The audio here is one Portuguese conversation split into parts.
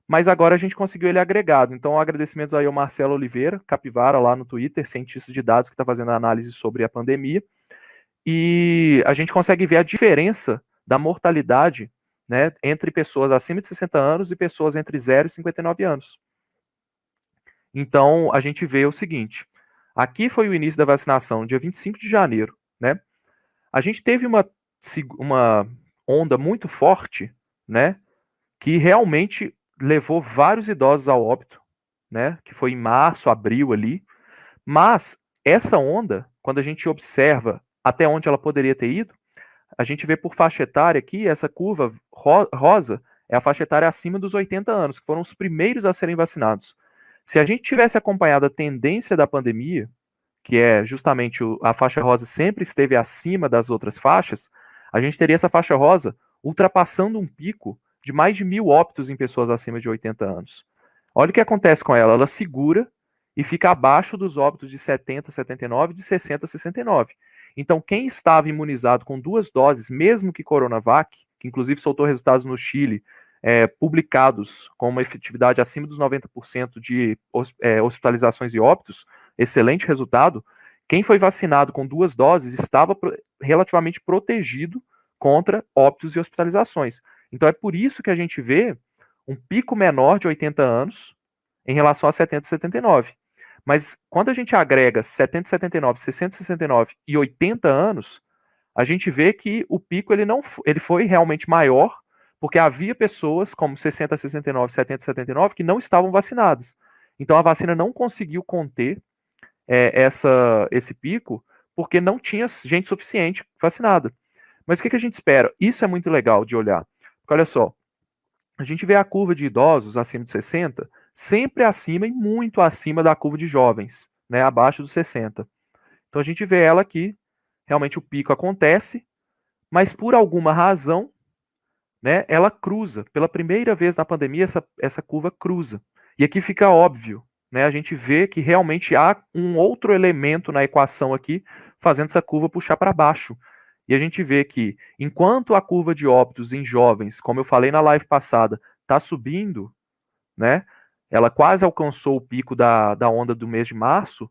mas agora a gente conseguiu ele agregado. Então, agradecimentos aí ao Marcelo Oliveira, Capivara, lá no Twitter, cientista de dados que está fazendo análise sobre a pandemia. E a gente consegue ver a diferença da mortalidade, né, entre pessoas acima de 60 anos e pessoas entre 0 e 59 anos. Então, a gente vê o seguinte: aqui foi o início da vacinação, dia 25 de janeiro, né? A gente teve uma onda muito forte, né, que realmente levou vários idosos ao óbito, né, que foi em março, abril ali. Mas essa onda, quando a gente observa até onde ela poderia ter ido, a gente vê por faixa etária aqui, essa curva rosa é a faixa etária acima dos 80 anos, que foram os primeiros a serem vacinados. Se a gente tivesse acompanhado a tendência da pandemia, que é justamente a faixa rosa sempre esteve acima das outras faixas, a gente teria essa faixa rosa ultrapassando um pico de mais de 1.000 óbitos em pessoas acima de 80 anos. Olha o que acontece com ela, ela segura e fica abaixo dos óbitos de 70, 79 e de 60, 69. Então, quem estava imunizado com 2 doses, mesmo que Coronavac, que inclusive soltou resultados no Chile, publicados com uma efetividade acima dos 90% de hospitalizações e óbitos, excelente resultado. Quem foi vacinado com 2 doses estava relativamente protegido contra óbitos e hospitalizações. Então é por isso que a gente vê um pico menor de 80 anos em relação a 70 e 79. Mas quando a gente agrega 70 e 79, 60 e 69 e 80 anos, a gente vê que o pico ele foi realmente maior, porque havia pessoas como 60, 69, 70, 79 que não estavam vacinadas. Então a vacina não conseguiu conter esse pico porque não tinha gente suficiente vacinada. Mas o que a gente espera? Isso é muito legal de olhar. Porque olha só, a gente vê a curva de idosos acima de 60 sempre acima e muito acima da curva de jovens, né, abaixo dos 60. Então a gente vê ela aqui, realmente o pico acontece, mas por alguma razão, né, ela cruza. Pela primeira vez na pandemia, essa curva cruza. E aqui fica óbvio, né, a gente vê que realmente há um outro elemento na equação aqui, fazendo essa curva puxar para baixo. E a gente vê que, enquanto a curva de óbitos em jovens, como eu falei na live passada, está subindo, né, ela quase alcançou o pico da onda do mês de março,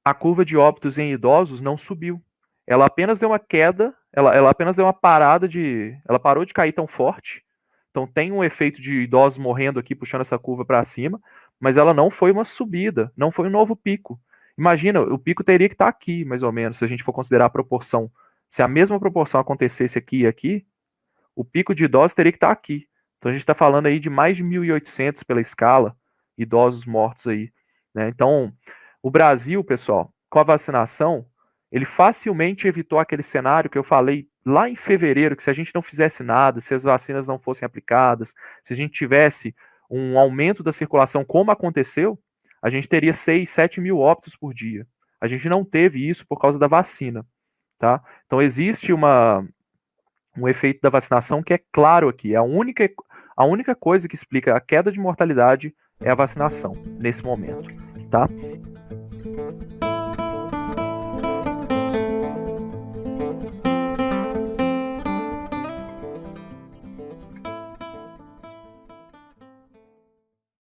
a curva de óbitos em idosos não subiu. Ela apenas deu uma queda, ela apenas deu uma parada de. Ela parou de cair tão forte. Então tem um efeito de idosos morrendo aqui, puxando essa curva para cima, mas ela não foi uma subida, não foi um novo pico. Imagina, o pico teria que estar aqui, mais ou menos, se a gente for considerar a proporção. Se a mesma proporção acontecesse aqui e aqui, o pico de idosos teria que estar aqui. Então a gente está falando aí de mais de 1.800 pela escala, idosos mortos aí, né? Então, o Brasil, pessoal, com a vacinação, ele facilmente evitou aquele cenário que eu falei lá em fevereiro, que se a gente não fizesse nada, se as vacinas não fossem aplicadas, se a gente tivesse um aumento da circulação como aconteceu, a gente teria 6, 7 mil óbitos por dia. A gente não teve isso por causa da vacina, tá? Então existe um efeito da vacinação que é claro aqui. A única coisa que explica a queda de mortalidade é a vacinação, nesse momento, tá?